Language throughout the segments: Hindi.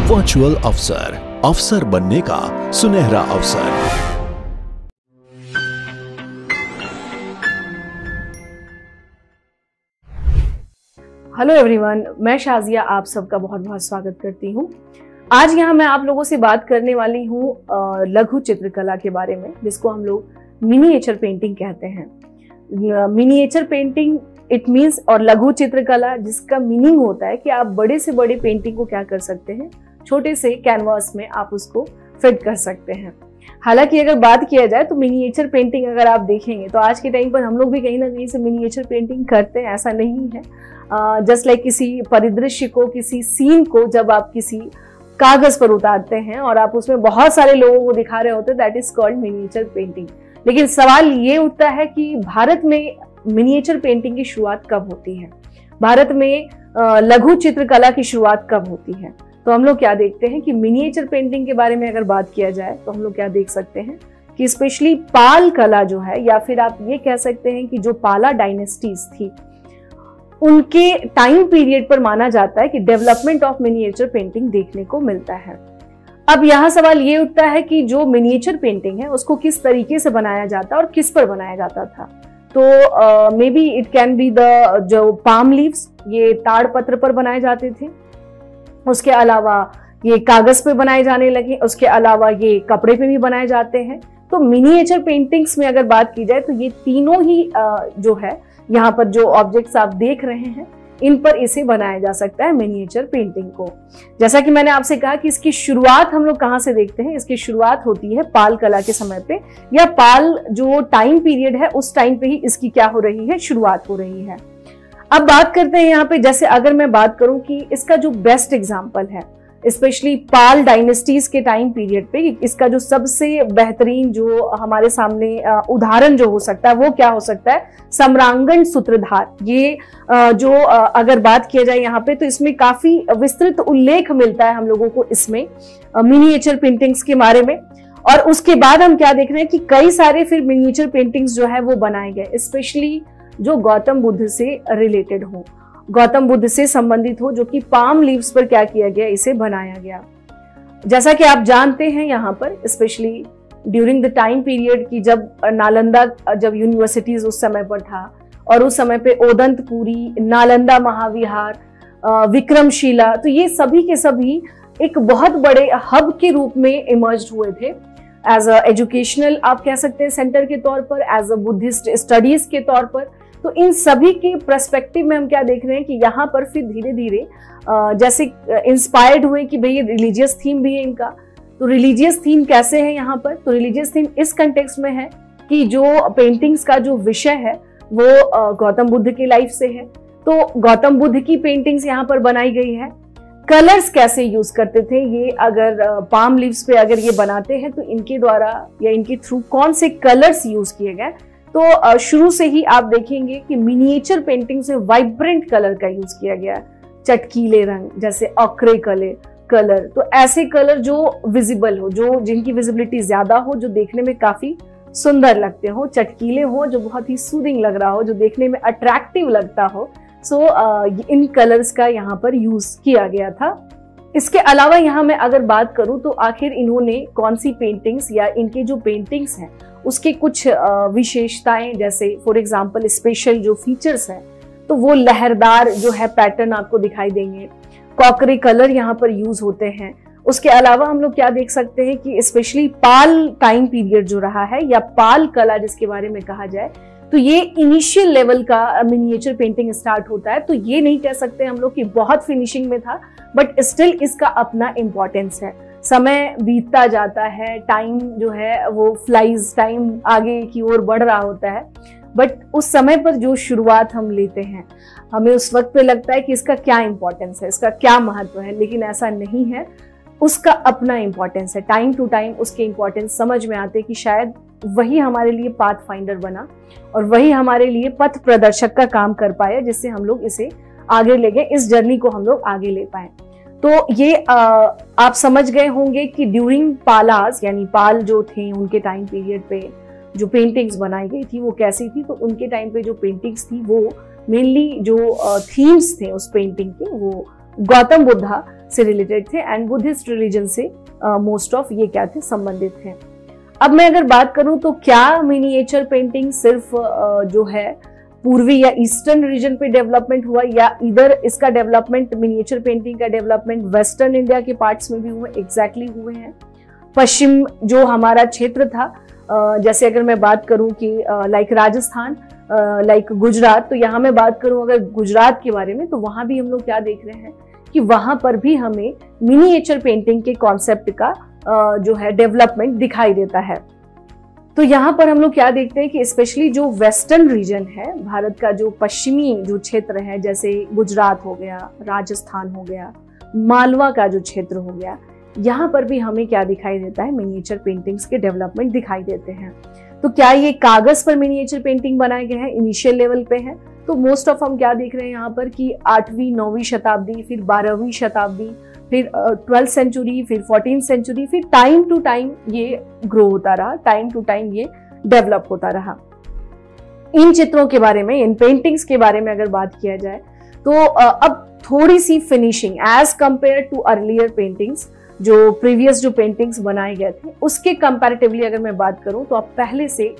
वर्चुअल अफसर, अफसर बनने का सुनहरा अवसर। हेलो एवरीवन, मैं शाजिया आप सबका बहुत बहुत स्वागत करती हूँ। आज यहाँ मैं आप लोगों से बात करने वाली हूँ लघु चित्रकला के बारे में, जिसको हम लोग मिनिएचर पेंटिंग कहते हैं। मिनिएचर पेंटिंग इट मीन्स और लघु चित्रकला जिसका मीनिंग होता है कि आप बड़े से बड़े पेंटिंग को क्या कर सकते हैं, छोटे से कैनवास में आप उसको फिट कर सकते हैं। हालांकि अगर बात किया जाए तो मिनिएचर पेंटिंग अगर आप देखेंगे तो आज के टाइम पर हम लोग भी कहीं ना कहीं से मिनिएचर पेंटिंग करते हैं, ऐसा नहीं है। जस्ट लाइक किसी परिदृश्य को, किसी सीन को जब आप किसी कागज पर उतारते हैं और आप उसमें बहुत सारे लोगों को दिखा रहे होते हैं, that is called miniature painting. लेकिन सवाल ये उठता है कि भारत में मिनिएचर पेंटिंग की शुरुआत कब होती है, भारत में लघु चित्रकला की शुरुआत कब होती है। तो हम लोग क्या देखते हैं कि मिनिएचर पेंटिंग के बारे में अगर बात किया जाए तो हम लोग क्या देख सकते हैं कि स्पेशली पाल कला जो है, या फिर आप ये कह सकते हैं कि जो पाला डायनेस्टीज थी, उनके टाइम पीरियड पर माना जाता है कि डेवलपमेंट ऑफ मिनिएचर पेंटिंग देखने को मिलता है। अब यहाँ सवाल ये उठता है कि जो मिनिएचर पेंटिंग है उसको किस तरीके से बनाया जाता है और किस पर बनाया जाता था। तो may be it can be the जो पाम लीव्स, ये ताड़ पत्र पर बनाए जाते थे। उसके अलावा ये कागज पे बनाए जाने लगे, उसके अलावा ये कपड़े पे भी बनाए जाते हैं। तो मिनिएचर पेंटिंग्स में अगर बात की जाए तो ये तीनों ही जो है यहाँ पर जो ऑब्जेक्ट्स आप देख रहे हैं, इन पर इसे बनाया जा सकता है मिनिएचर पेंटिंग को। जैसा कि मैंने आपसे कहा कि इसकी शुरुआत हम लोग कहाँ से देखते हैं, इसकी शुरुआत होती है पाल कला के समय पे, या पाल जो टाइम पीरियड है उस टाइम पे ही इसकी क्या हो रही है, शुरुआत हो रही है। अब बात करते हैं यहाँ पे, जैसे अगर मैं बात करूं कि इसका जो बेस्ट एग्जांपल है स्पेशली पाल डायनेस्टीज के टाइम पीरियड पे, इसका जो सबसे बेहतरीन जो हमारे सामने उदाहरण जो हो सकता है वो क्या हो सकता है, सम्रांगण सूत्रधार। ये जो अगर बात किया जाए यहाँ पे तो इसमें काफी विस्तृत उल्लेख मिलता है हम लोगों को इसमें मिनिएचर पेंटिंग्स के बारे में। और उसके बाद हम क्या देख रहे हैं कि कई सारे फिर मिनिएचर पेंटिंग्स जो है वो बनाए गए, स्पेशली जो गौतम बुद्ध से रिलेटेड हो, गौतम बुद्ध से संबंधित हो, जो कि पाम लीव्स पर क्या किया गया, इसे बनाया गया। जैसा कि आप जानते हैं यहाँ पर specially during the time period की जब नालंदा जब यूनिवर्सिटीज उस समय पर था, और उस समय पे ओदंतपुरी, नालंदा महाविहार, विक्रमशिला, तो ये सभी के सभी एक बहुत बड़े हब के रूप में इमर्ज हुए थे एज अ एजुकेशनल आप कह सकते हैं सेंटर के तौर पर, एज अ बुद्धिस्ट स्टडीज के तौर पर। तो इन सभी के पर्सपेक्टिव में हम क्या देख रहे हैं कि यहाँ पर फिर धीरे धीरे जैसे इंस्पायर्ड हुए कि भाई रिलीजियस थीम भी है इनका। तो रिलीजियस थीम कैसे है यहाँ पर, तो रिलीजियस थीम इस कंटेक्स्ट में है कि जो पेंटिंग्स का जो विषय है वो गौतम बुद्ध की लाइफ से है। तो गौतम बुद्ध की पेंटिंग्स यहाँ पर बनाई गई है। कलर्स कैसे यूज करते थे, ये अगर पाम लीव्स पे अगर ये बनाते हैं तो इनके द्वारा या इनके थ्रू कौन से कलर्स यूज किए गए, तो शुरू से ही आप देखेंगे कि मिनिएचर पेंटिंग से वाइब्रेंट कलर का यूज किया गया है। चटकीले रंग जैसे ऑक्रे कलर, तो ऐसे कलर जो विजिबल हो, जो जिनकी विजिबिलिटी ज्यादा हो, जो देखने में काफी सुंदर लगते हो, चटकीले हो, जो बहुत ही सूदिंग लग रहा हो, जो देखने में अट्रैक्टिव लगता हो। सो इन कलर्स का यहाँ पर यूज किया गया था। इसके अलावा यहाँ मैं अगर बात करूँ तो आखिर इन्होंने कौन सी पेंटिंग्स या इनके जो पेंटिंग्स हैं उसके कुछ विशेषताएं, जैसे फॉर एग्जांपल स्पेशल जो फीचर्स हैं, तो वो लहरदार जो है पैटर्न आपको दिखाई देंगे, कॉकरे कलर यहाँ पर यूज होते हैं। उसके अलावा हम लोग क्या देख सकते हैं कि स्पेशली पाल टाइम पीरियड जो रहा है या पाल कला जिसके बारे में कहा जाए, तो ये इनिशियल लेवल का मिनिएचर पेंटिंग स्टार्ट होता है। तो ये नहीं कह सकते हम लोग कि बहुत फिनिशिंग में था, बट स्टिल इसका अपना इम्पोर्टेंस है। समय बीतता जाता है, टाइम जो है वो फ्लाइज, टाइम आगे की ओर बढ़ रहा होता है, बट उस समय पर जो शुरुआत हम लेते हैं हमें उस वक्त पे लगता है कि इसका क्या इम्पोर्टेंस है, इसका क्या महत्व है, लेकिन ऐसा नहीं है। उसका अपना इम्पोर्टेंस है। टाइम टू टाइम उसके इम्पोर्टेंस समझ में आते कि शायद वही हमारे लिए पाथ फाइंडर बना और वही हमारे लिए पथ प्रदर्शक का काम कर पाए, जिससे हम लोग इसे आगे ले गए, इस जर्नी को हम लोग आगे ले पाए। तो ये आप समझ गए होंगे कि ड्यूरिंग पालास, यानी पाल जो थे उनके टाइम पीरियड पे जो पेंटिंग्स बनाई गई थी वो कैसी थी। तो उनके टाइम पे जो पेंटिंग्स थी वो मेनली जो थीम्स थे उस पेंटिंग के वो गौतम बुद्धा से रिलेटेड थे एंड बुद्धिस्ट रिलीजन से मोस्ट ऑफ ये क्या थे, संबंधित थे। अब मैं अगर बात करूं तो क्या मिनिएचर पेंटिंग सिर्फ जो है पूर्वी या ईस्टर्न रीजन पे डेवलपमेंट हुआ, या इधर इसका डेवलपमेंट, मिनिएचर पेंटिंग का डेवलपमेंट वेस्टर्न इंडिया के पार्ट्स में भी हुए, एग्जैक्टली हुए हैं। पश्चिम जो हमारा क्षेत्र था, जैसे अगर मैं बात करूं कि लाइक राजस्थान, लाइक गुजरात, तो यहाँ मैं बात करूं अगर गुजरात के बारे में, तो वहां भी हम लोग क्या देख रहे हैं कि वहां पर भी हमें मिनिएचर पेंटिंग के कॉन्सेप्ट का जो है डेवलपमेंट दिखाई देता है। तो यहाँ पर हम लोग क्या देखते हैं कि स्पेशली जो वेस्टर्न रीजन है भारत का, जो पश्चिमी जो क्षेत्र है, जैसे गुजरात हो गया, राजस्थान हो गया, मालवा का जो क्षेत्र हो गया, यहाँ पर भी हमें क्या दिखाई देता है, मिनिएचर पेंटिंग्स के डेवलपमेंट दिखाई देते हैं। तो क्या ये कागज पर मिनिएचर पेंटिंग बनाए गए हैं, इनिशियल लेवल पे है? तो मोस्ट ऑफ हम क्या देख रहे हैं यहाँ पर कि 8वीं 9वीं शताब्दी, फिर 12वीं शताब्दी, फिर 12th सेंचुरी, फिर 14th सेंचुरी, फिर टाइम टू टाइम ये ग्रो होता रहा, टाइम टू टाइम ये डेवलप होता रहा। इन चित्रों के बारे में, इन पेंटिंग्स के बारे में अगर बात किया जाए तो अब थोड़ी सी finishing as compare to earlier paintings, जो प्रीवियस जो पेंटिंग्स बनाए गए थे उसके कंपैरेटिवली अगर मैं बात करूं तो अब पहले से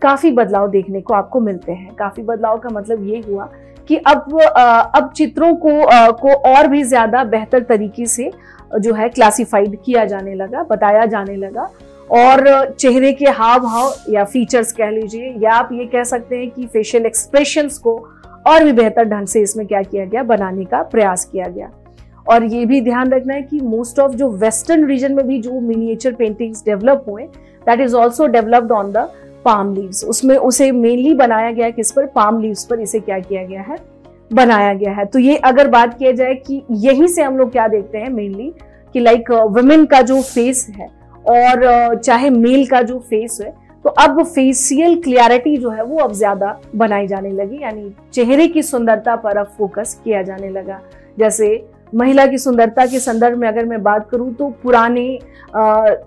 काफी बदलाव देखने को आपको मिलते हैं। काफी बदलाव का मतलब ये हुआ कि अब चित्रों को और भी ज्यादा बेहतर तरीके से जो है क्लासिफाइड किया जाने लगा, बताया जाने लगा, और चेहरे के हाव भाव या फीचर्स कह लीजिए, या आप ये कह सकते हैं कि फेशियल एक्सप्रेशंस को और भी बेहतर ढंग से इसमें क्या किया गया, बनाने का प्रयास किया गया। और ये भी ध्यान रखना है कि मोस्ट ऑफ जो वेस्टर्न रीजन में भी जो मिनिएचर पेंटिंग्स डेवलप हुए, that is also developed on the palm leaves. उसमें उसे मेनली बनाया गया किस पर, पाम लीव्स पर इसे क्या किया गया है, बनाया गया है। तो ये अगर बात किया जाए कि यहीं से हम लोग क्या देखते हैं मेनली कि लाइक वुमेन का जो फेस है और चाहे मेल का जो फेस है, तो अब फेशियल क्लियरिटी जो है वो अब ज्यादा बनाई जाने लगी, यानी चेहरे की सुंदरता पर अब फोकस किया जाने लगा। जैसे महिला की सुंदरता के संदर्भ में अगर मैं बात करूं तो पुराने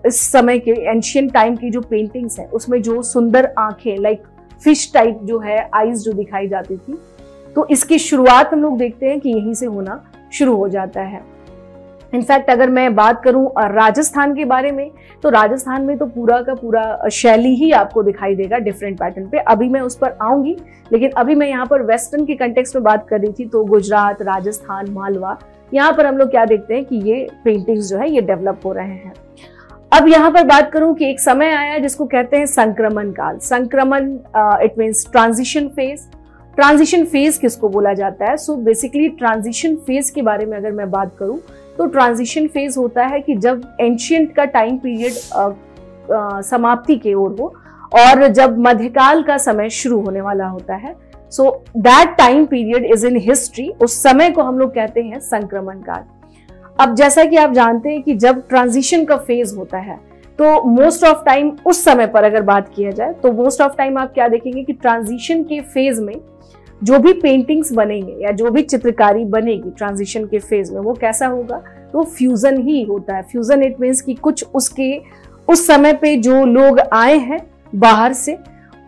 इस समय के एंशियंट टाइम की जो पेंटिंग्स हैं उसमें जो सुंदर आंखें, लाइक फिश टाइप जो है आईज जो दिखाई जाती थी, तो इसकी शुरुआत हम लोग देखते हैं कि यहीं से होना शुरू हो जाता है। इनफैक्ट अगर मैं बात करूं राजस्थान के बारे में, तो राजस्थान में तो पूरा का पूरा शैली ही आपको दिखाई देगा डिफरेंट पैटर्न पे। अभी मैं उस पर आऊंगी, लेकिन अभी मैं यहाँ पर वेस्टर्न के कंटेक्स्ट में बात कर रही थी, तो गुजरात, राजस्थान, मालवा, यहाँ पर हम लोग क्या देखते हैं कि ये पेंटिंग्स जो है ये डेवलप हो रहे हैं। अब यहाँ पर बात करूं कि एक समय आया जिसको कहते हैं संक्रमण काल। संक्रमण it means transition phase. Transition phase किसको बोला जाता है? सो बेसिकली ट्रांजिशन फेज के बारे में अगर मैं बात करूं तो ट्रांजिशन फेज होता है कि जब एंशियंट का टाइम पीरियड समाप्ति की ओर हो और जब मध्यकाल का समय शुरू होने वाला होता है। So that time period is in history, उस समय को हम लोग कहते हैं संक्रमण काल। अब जैसा कि आप जानते हैं कि जब ट्रांजिशन का फेज होता है तो मोस्ट ऑफ टाइम उस समय पर अगर बात किया जाए तो मोस्ट ऑफ टाइम आप क्या देखेंगे कि ट्रांजिशन के फेज में जो भी पेंटिंग्स बनेंगे या जो भी चित्रकारी बनेगी ट्रांजिशन के फेज में, वो कैसा होगा? तो फ्यूजन ही होता है। फ्यूजन इट मीन्स कि कुछ उसके उस समय पे जो लोग आए हैं बाहर से,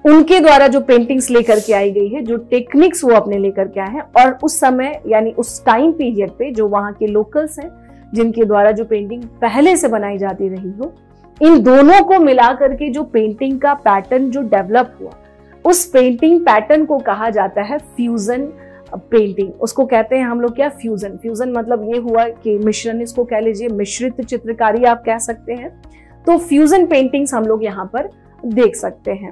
उनके द्वारा जो पेंटिंग्स लेकर के आई गई है, जो टेक्निक्स वो अपने लेकर के आए हैं, और उस समय यानी उस टाइम पीरियड पे जो वहां के लोकल्स हैं जिनके द्वारा जो पेंटिंग पहले से बनाई जाती रही हो, इन दोनों को मिला करके जो पेंटिंग का पैटर्न जो डेवलप हुआ, उस पेंटिंग पैटर्न को कहा जाता है फ्यूजन पेंटिंग। उसको कहते हैं हम लोग क्या, फ्यूजन। फ्यूजन मतलब ये हुआ कि मिश्रण, इसको कह लीजिए मिश्रित चित्रकारी आप कह सकते हैं। तो फ्यूजन पेंटिंग्स हम लोग यहाँ पर देख सकते हैं।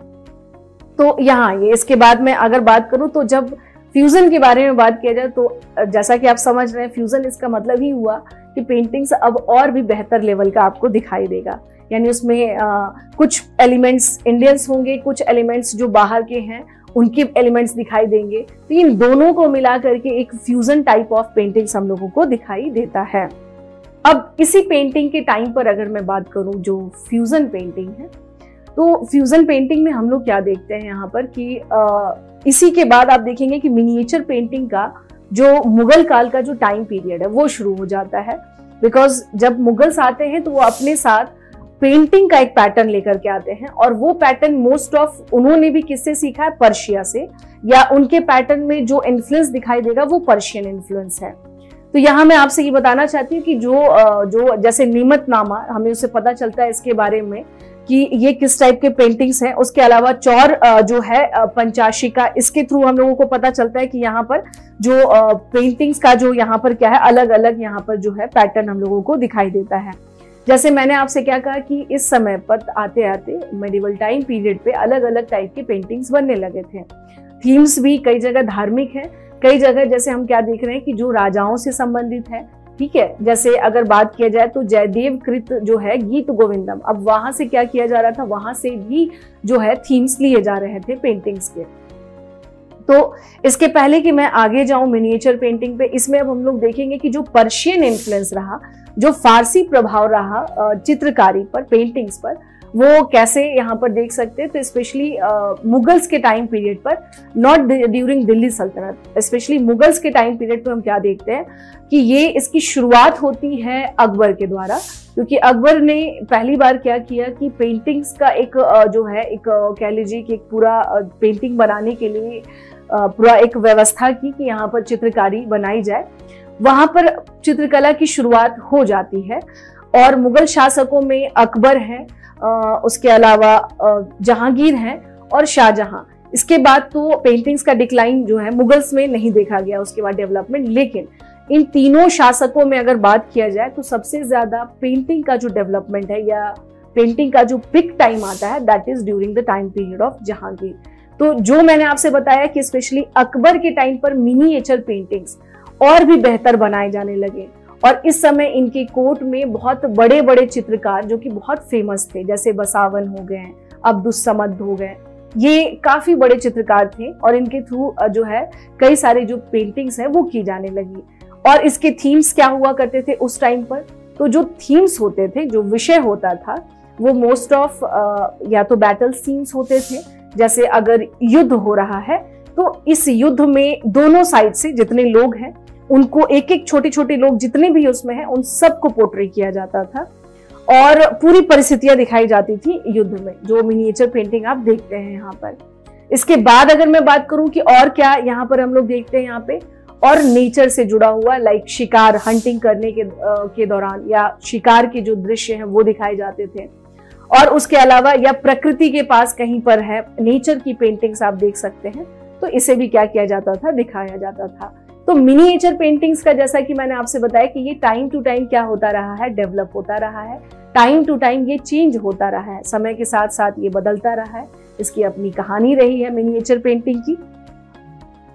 तो यहाँ ये इसके बाद में अगर बात करूं तो जब फ्यूजन के बारे में बात किया जाए तो जैसा कि आप समझ रहे हैं, फ्यूजन इसका मतलब ही हुआ कि पेंटिंग्स अब और भी बेहतर लेवल का आपको दिखाई देगा। यानी उसमें कुछ एलिमेंट्स इंडियंस होंगे, कुछ एलिमेंट्स जो बाहर के हैं उनके एलिमेंट्स दिखाई देंगे। तो इन दोनों को मिला करके एक फ्यूजन टाइप ऑफ पेंटिंग्स हम लोगों को दिखाई देता है। अब इसी पेंटिंग के टाइम पर अगर मैं बात करूं जो फ्यूजन पेंटिंग है, तो फ्यूजन पेंटिंग में हम लोग क्या देखते हैं यहाँ पर कि इसी के बाद आप देखेंगे कि मिनिएचर पेंटिंग का जो मुगल काल का जो टाइम पीरियड है वो शुरू हो जाता है। बिकॉज जब मुगल्स आते हैं तो वो अपने साथ पेंटिंग का एक पैटर्न लेकर के आते हैं, और वो पैटर्न मोस्ट ऑफ उन्होंने भी किससे सीखा है, पर्शिया से, या उनके पैटर्न में जो इन्फ्लुएंस दिखाई देगा वो पर्शियन इन्फ्लुएंस है। तो यहाँ मैं आपसे ये बताना चाहती हूँ कि जो जैसे नीमतनामा, हमें उससे पता चलता है इसके बारे में कि ये किस टाइप के पेंटिंग्स हैं। उसके अलावा चौर जो है पंचाशिका, इसके थ्रू हम लोगों को पता चलता है कि यहाँ पर जो पेंटिंग्स का जो यहाँ पर क्या है, अलग अलग यहाँ पर जो है पैटर्न हम लोगों को दिखाई देता है। जैसे मैंने आपसे क्या कहा कि इस समय पर आते आते मेडिवल टाइम पीरियड पे अलग अलग टाइप के पेंटिंग्स बनने लगे थे। थीम्स भी कई जगह धार्मिक है, कई जगह जैसे हम क्या देख रहे हैं कि जो राजाओं से संबंधित है, ठीक है। जैसे अगर बात किया जाए तो जयदेव कृत जो है गीत गोविंदम, अब वहां से क्या किया जा रहा था, वहां से भी जो है थीम्स लिए जा रहे थे पेंटिंग्स के। तो इसके पहले कि मैं आगे जाऊं मिनिएचर पेंटिंग पे, इसमें अब हम लोग देखेंगे कि जो पर्शियन इन्फ्लुएंस रहा, जो फारसी प्रभाव रहा चित्रकारी पर, पेंटिंग्स पर, वो कैसे यहाँ पर देख सकते हैं। तो स्पेशली मुगल्स के टाइम पीरियड पर, नॉट ड्यूरिंग दिल्ली सल्तनत, स्पेशली मुगल्स के टाइम पीरियड पर हम क्या देखते हैं कि ये इसकी शुरुआत होती है अकबर के द्वारा, क्योंकि अकबर ने पहली बार क्या किया कि पेंटिंग्स का एक जो है एक कह लीजिए कि एक पूरा पेंटिंग बनाने के लिए पूरा एक व्यवस्था की कि यहाँ पर चित्रकारी बनाई जाए। वहां पर चित्रकला की शुरुआत हो जाती है, और मुगल शासकों में अकबर है, उसके अलावा जहांगीर है और शाहजहां। इसके बाद तो पेंटिंग्स का डिक्लाइन जो है मुगल्स में नहीं देखा गया, उसके बाद डेवलपमेंट। लेकिन इन तीनों शासकों में अगर बात किया जाए तो सबसे ज्यादा पेंटिंग का जो डेवलपमेंट है या पेंटिंग का जो पिक टाइम आता है, that is during the time period of Jahangir. तो जो मैंने आपसे बताया कि स्पेशली अकबर के टाइम पर मिनिएचर पेंटिंग्स और भी बेहतर बनाए जाने लगे, और इस समय इनके कोर्ट में बहुत बड़े बड़े चित्रकार जो कि बहुत फेमस थे, जैसे बसावन हो गए, अब्दुस्समद हो गए, ये काफी बड़े चित्रकार थे, और इनके थ्रू जो है कई सारे जो पेंटिंग्स हैं वो की जाने लगी। और इसके थीम्स क्या हुआ करते थे उस टाइम पर, तो जो थीम्स होते थे, जो विषय होता था, वो मोस्ट ऑफ या तो बैटल सीन्स होते थे। जैसे अगर युद्ध हो रहा है तो इस युद्ध में दोनों साइड से जितने लोग हैं उनको एक एक छोटे छोटे लोग जितने भी उसमें हैं उन सबको पोर्ट्रे किया जाता था, और पूरी परिस्थितियां दिखाई जाती थी युद्ध में, जो मिनिएचर पेंटिंग आप देखते हैं यहाँ पर। इसके बाद अगर मैं बात करूं कि और क्या यहाँ पर हम लोग देखते हैं, यहाँ पे और नेचर से जुड़ा हुआ, लाइक शिकार, हंटिंग करने के दौरान या शिकार के जो दृश्य हैं वो दिखाए जाते थे। और उसके अलावा या प्रकृति के पास कहीं पर है, नेचर की पेंटिंग्स आप देख सकते हैं, तो इसे भी क्या किया जाता था, दिखाया जाता था। तो मिनिएचर पेंटिंग्स का जैसा कि मैंने आपसे बताया कि ये टाइम टू टाइम क्या होता रहा है, डेवलप होता रहा है, टाइम टू टाइम ये चेंज होता रहा है, समय के साथ साथ ये बदलता रहा है, इसकी अपनी कहानी रही है मिनिएचर पेंटिंग की।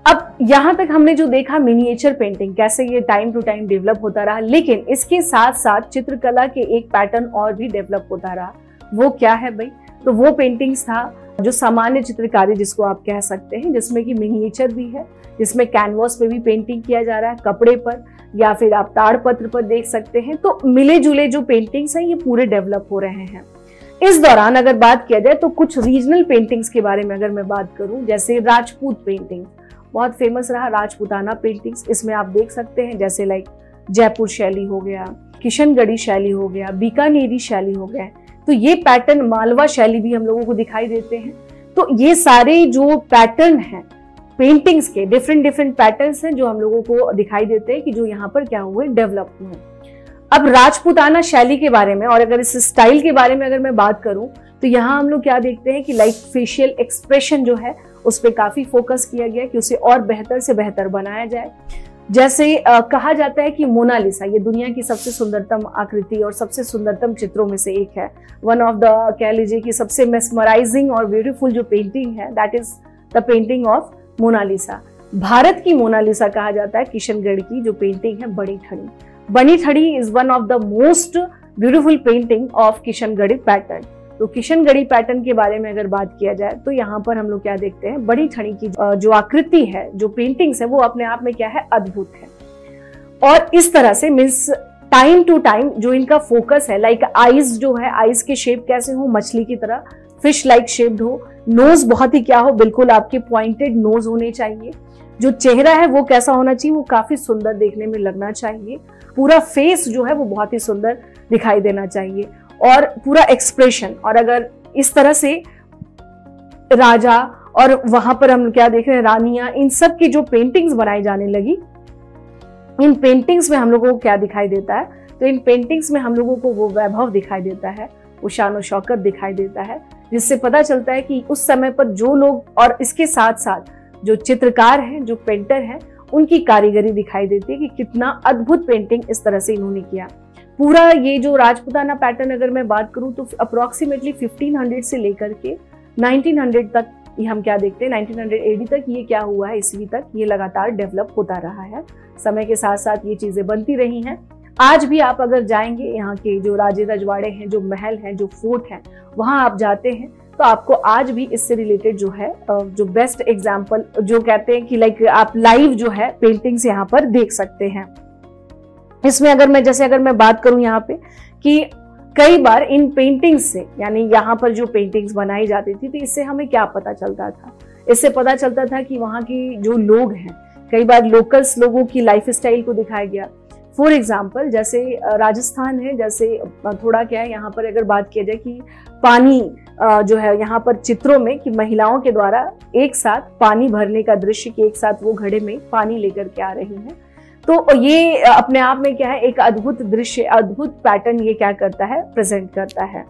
अब यहाँ तक हमने जो देखा मिनिएचर पेंटिंग कैसे ये टाइम टू टाइम डेवलप होता रहा, लेकिन इसके साथ साथ चित्रकला के एक पैटर्न और भी डेवलप होता रहा। वो क्या है भाई, तो वो पेंटिंग्स था जो सामान्य चित्रकारी जिसको आप कह सकते हैं, जिसमें कि मिनिएचर भी है, जिसमें कैनवास पे भी पेंटिंग किया जा रहा है, कपड़े पर, या फिर आप ताड़पत्र पर देख सकते हैं। तो मिले जुले जो पेंटिंग्स हैं ये पूरे डेवलप हो रहे हैं। इस दौरान अगर बात किया जाए तो कुछ रीजनल पेंटिंग्स के बारे में अगर मैं बात करूं, जैसे राजपूत पेंटिंग बहुत फेमस रहा, राजपूताना पेंटिंग्स, इसमें आप देख सकते हैं जैसे लाइक जयपुर शैली हो गया, किशनगढ़ी शैली हो गया, बीकानेरी शैली हो गया। तो ये पैटर्न, मालवा शैली भी हम लोगों को दिखाई देते हैं। तो ये सारे जो पैटर्न हैं पेंटिंग्स के, डिफरेंट डिफरेंट पैटर्न्स हैं जो हम लोगों को दिखाई देते हैं कि जो यहाँ पर क्या हुए, डेवलप हुए। अब राजपूताना शैली के बारे में और अगर इस स्टाइल के बारे में अगर मैं बात करूं तो यहाँ हम लोग क्या देखते हैं कि लाइक फेशियल एक्सप्रेशन जो है उस पर काफी फोकस किया गया कि उसे और बेहतर से बेहतर बनाया जाए। जैसे कहा जाता है कि मोनालिसा ये दुनिया की सबसे सुंदरतम आकृति और सबसे सुंदरतम चित्रों में से एक है। वन ऑफ द, कह लीजिए कि सबसे मेस्मराइजिंग और ब्यूटीफुल जो पेंटिंग है, that is the painting of Mona Lisa. Bharat की मोनालिसा कहा जाता है किशनगढ़ की जो पेंटिंग है बड़ी ठड़ी। Bani Thani is one of the most beautiful painting of Kishangarhi pattern. तो किशनगढ़ी पैटर्न के बारे में अगर बात किया जाए तो यहाँ पर हम लोग क्या देखते हैं, बड़ी ठड़ी की जो आकृति है, जो पेंटिंग्स है, वो अपने आप में क्या है, अद्भुत है। और इस तरह से मीन्स टाइम टू टाइम जो इनका फोकस है, लाइक आईज जो है, आईज के शेप कैसे हो, मछली की तरह फिश लाइक शेप्ड हो, नोज बहुत ही क्या हो, बिल्कुल आपके पॉइंटेड नोज होने चाहिए। जो चेहरा है वो कैसा होना चाहिए, वो काफी सुंदर देखने में लगना चाहिए। पूरा फेस जो है वो बहुत ही सुंदर दिखाई देना चाहिए। और पूरा एक्सप्रेशन। और अगर इस तरह से राजा और वहां पर हम क्या देख रहे हैं, रानियां, इन सब की जो पेंटिंग्स बनाई जाने लगी, इन पेंटिंग्स में हम लोगों को क्या दिखाई देता है, तो इन पेंटिंग्स में हम लोगों को वो वैभव दिखाई देता है, वो शान और शौकत दिखाई देता है, जिससे पता चलता है कि उस समय पर जो लोग, और इसके साथ साथ जो चित्रकार हैं, जो पेंटर हैं, उनकी कारीगरी दिखाई देती है कि कितना अद्भुत पेंटिंग इस तरह से इन्होंने किया। पूरा ये जो राजपूताना पैटर्न अगर मैं बात करूं तो अप्रोक्सीमेटली 1500 से लेकर के 1900 तक ये हम क्या देखते हैं, 1900 AD तक ये क्या हुआ है, ईस्वी तक ये लगातार डेवलप होता रहा है। समय के साथ साथ ये चीजें बनती रही हैं। आज भी आप अगर जाएंगे, यहाँ के जो राजे रजवाड़े हैं, जो महल हैं, जो फोर्ट हैं, वहां आप जाते हैं तो आपको आज भी इससे रिलेटेड जो है, जो बेस्ट एग्जाम्पल जो कहते हैं कि लाइक आप लाइव जो है पेंटिंग्स यहाँ पर देख सकते हैं। इसमें अगर मैं बात करूं यहाँ पे कि कई बार इन पेंटिंग्स से, यानी यहाँ पर जो पेंटिंग्स बनाई जाती थी, तो इससे हमें क्या पता चलता था, इससे पता चलता था कि वहाँ की जो लोग हैं, कई बार लोकल्स लोगों की लाइफ स्टाइल को दिखाया गया। फॉर एग्जाम्पल जैसे राजस्थान है, जैसे थोड़ा क्या है यहाँ पर अगर बात किया जाए कि पानी जो है यहाँ पर चित्रों में कि महिलाओं के द्वारा एक साथ पानी भरने का दृश्य, कि एक साथ वो घड़े में पानी लेकर के आ रही हैं, तो ये अपने आप में क्या है, एक अद्भुत दृश्य, अद्भुत पैटर्न ये क्या करता है, प्रेजेंट करता है।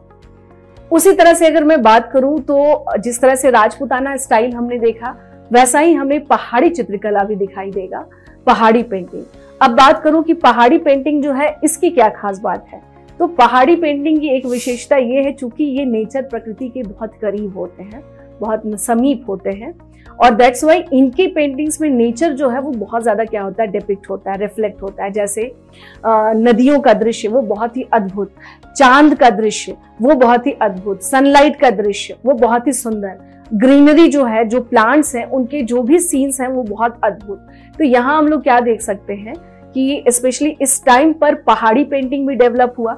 उसी तरह से अगर मैं बात करूं तो जिस तरह से राजपूताना स्टाइल हमने देखा, वैसा ही हमें पहाड़ी चित्रकला भी दिखाई देगा, पहाड़ी पेंटिंग। अब बात करूं कि पहाड़ी पेंटिंग जो है इसकी क्या खास बात है, तो पहाड़ी पेंटिंग की एक विशेषता ये है, चूंकि ये नेचर, प्रकृति के बहुत करीब होते हैं, बहुत समीप होते हैं, और दैट्स वाई इनकी पेंटिंग्स में नेचर जो है वो बहुत ज्यादा क्या होता है, डिपिक्ट होता है, रिफ्लेक्ट होता है। जैसे नदियों का दृश्य वो बहुत ही अद्भुत, चांद का दृश्य वो बहुत ही अद्भुत, सनलाइट का दृश्य वो बहुत ही सुंदर, ग्रीनरी जो है, जो प्लांट्स हैं, उनके जो भी सीन्स हैं वो बहुत अद्भुत। तो यहाँ हम लोग क्या देख सकते हैं कि स्पेशली इस टाइम पर पहाड़ी पेंटिंग भी डेवलप हुआ।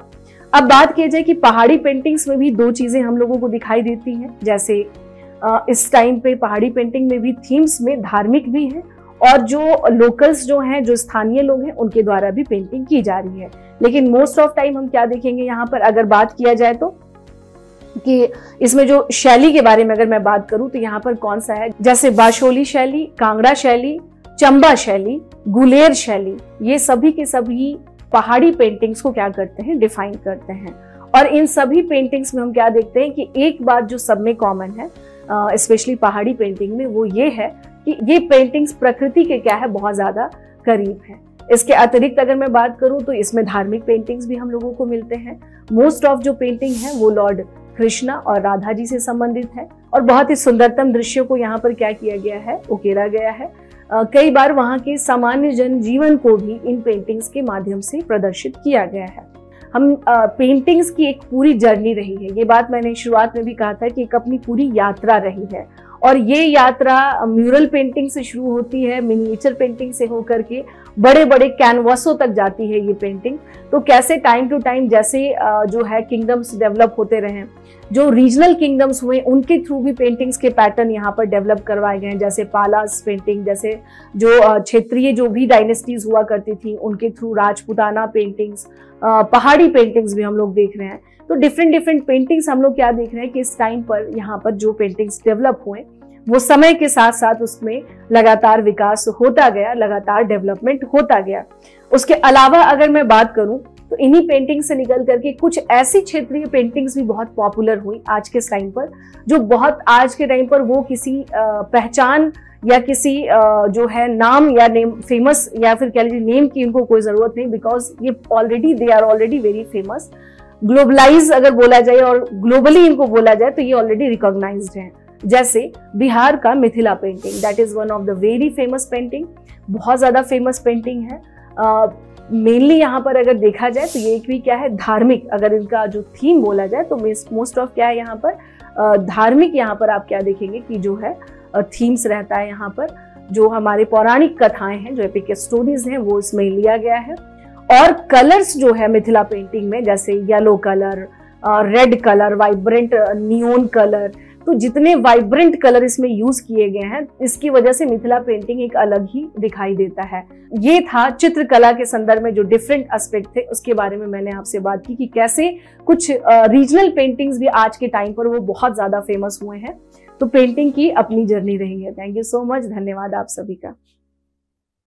अब बात की जाए कि पहाड़ी पेंटिंग्स में भी दो चीजें हम लोगों को दिखाई देती हैं, जैसे इस टाइम पे पहाड़ी पेंटिंग में भी थीम्स में धार्मिक भी है, और जो लोकल्स जो हैं, जो स्थानीय लोग हैं, उनके द्वारा भी पेंटिंग की जा रही है। लेकिन मोस्ट ऑफ टाइम हम क्या देखेंगे यहाँ पर अगर बात किया जाए तो, कि इसमें जो शैली के बारे में अगर मैं बात करूं तो यहाँ पर कौन सा है, जैसे बाशोली शैली, कांगड़ा शैली, चंबा शैली, गुलेर शैली, ये सभी के सभी पहाड़ी पेंटिंग्स को क्या करते हैं, डिफाइन करते हैं। और इन सभी पेंटिंग्स में हम क्या देखते हैं कि एक बात जो सब में कॉमन है, स्पेशली पहाड़ी पेंटिंग में, वो ये है कि ये पेंटिंग्स प्रकृति के क्या है, बहुत ज्यादा करीब है। इसके अतिरिक्त अगर मैं बात करूं तो इसमें धार्मिक पेंटिंग्स भी हम लोगों को मिलते हैं। मोस्ट ऑफ जो पेंटिंग है वो लॉर्ड कृष्णा और राधा जी से संबंधित है, और बहुत ही सुंदरतम दृश्यों को यहाँ पर क्या किया गया है, उकेरा गया है। कई बार वहाँ के सामान्य जन जीवन को भी इन पेंटिंग्स के माध्यम से प्रदर्शित किया गया है। हम पेंटिंग्स की एक पूरी जर्नी रही है, ये बात मैंने शुरुआत में भी कहा था कि एक अपनी पूरी यात्रा रही है, और ये यात्रा म्यूरल पेंटिंग से शुरू होती है, मिनिएचर पेंटिंग से होकर के बड़े बड़े कैनवासों तक जाती है ये पेंटिंग। तो कैसे टाइम टू टाइम जैसे जो है किंगडम्स डेवलप होते रहे, जो रीजनल किंगडम्स हुए, उनके थ्रू भी पेंटिंग्स के पैटर्न यहाँ पर डेवलप करवाए गए हैं। जैसे पालास पेंटिंग, जैसे जो क्षेत्रीय जो भी डायनेस्टीज हुआ करती थी, उनके थ्रू राजपूताना पेंटिंग्स, पहाड़ी पेंटिंग्स भी हम लोग देख रहे हैं। तो डिफरेंट पेंटिंग्स हम लोग क्या देख रहे हैं कि इस टाइम पर यहाँ पर जो पेंटिंग्स डेवलप हुए, वो समय के साथ साथ उसमें लगातार विकास होता गया, लगातार डेवलपमेंट होता गया। उसके अलावा अगर मैं बात करूं तो इन्हीं पेंटिंग से निकल करके कुछ ऐसी क्षेत्रीय पेंटिंग्स भी बहुत पॉपुलर हुई आज के टाइम पर, जो बहुत आज के टाइम पर वो किसी पहचान या किसी जो है नाम या नेम, फेमस या फिर कह लीजिए नेम की इनको कोई जरूरत नहीं, बिकॉज ये they are already very famous. Globalise अगर बोला जाए और ग्लोबली इनको बोला जाए तो ये ऑलरेडी रिकॉग्नाइज्ड है। जैसे बिहार का Mithila painting, that is one of the very famous painting, बहुत ज्यादा फेमस पेंटिंग है। मेनली यहाँ पर अगर देखा जाए तो ये भी क्या है, धार्मिक, अगर इनका जो थीम बोला जाए तो मोस्ट ऑफ क्या है यहाँ पर धार्मिक, यहाँ पर आप क्या देखेंगे कि जो है थीम्स रहता है। यहाँ पर जो हमारे पौराणिक कथाएं हैं, जो एपिक स्टोरीज हैं, वो इसमें लिया गया है। और कलर्स जो है मिथिला पेंटिंग में, जैसे yellow colour, red colour, vibrant neon colour, तो जितने वाइब्रेंट कलर इसमें यूज किए गए हैं, इसकी वजह से मिथिला पेंटिंग एक अलग ही दिखाई देता है। ये था चित्रकला के संदर्भ में जो डिफरेंट एस्पेक्ट थे, उसके बारे में मैंने आपसे बात की कि कैसे कुछ रीजनल पेंटिंग्स भी आज के टाइम पर वो बहुत ज्यादा फेमस हुए हैं। तो पेंटिंग की अपनी जर्नी रही है। थैंक यू सो मच, धन्यवाद आप सभी का।